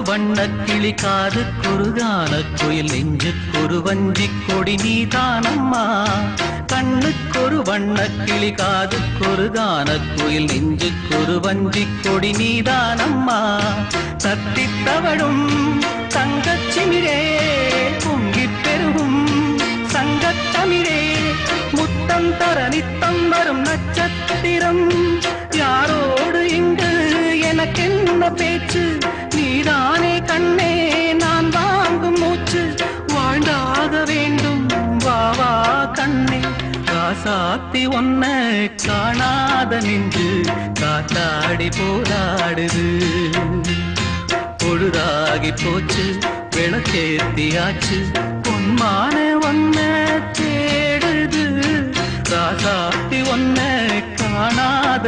வண்ணக்கிளி காதுக்கொரு கானக்குயில் நெஞ்சுக்கொரு வஞ்சிக் கொடி நீதானம்மா கண்ணுக்கொரு வண்ணக்கிளி காதுக்கொரு கானக்குயில் நெஞ்சுக்கொரு வஞ்சிக் கொடி நீதானம்மா தத்தித் தவழும் தங்கச்சிமிழே பொங்கிப் பெருகும் சங்கத்தமிழே முத்தம் தர நித்தம் வரும் நட்சத்திரம் யாரோடு இங்கு எனக்கென்ன பேச்சு நீதானே கண்ணே நான் வாங்கும் மூச்சு வாழ்ந்தாக வேண்டும் வா வா கண்ணே ராசாத்தி ஒன்ன காணாத நின்று காத்தாடி போராடுது பொழுதாகி போச்சு விளக்கேத்தியாச்சு பொன்மான ஒன்ன தேடுது ராசாத்தி ஒன்ன காணாத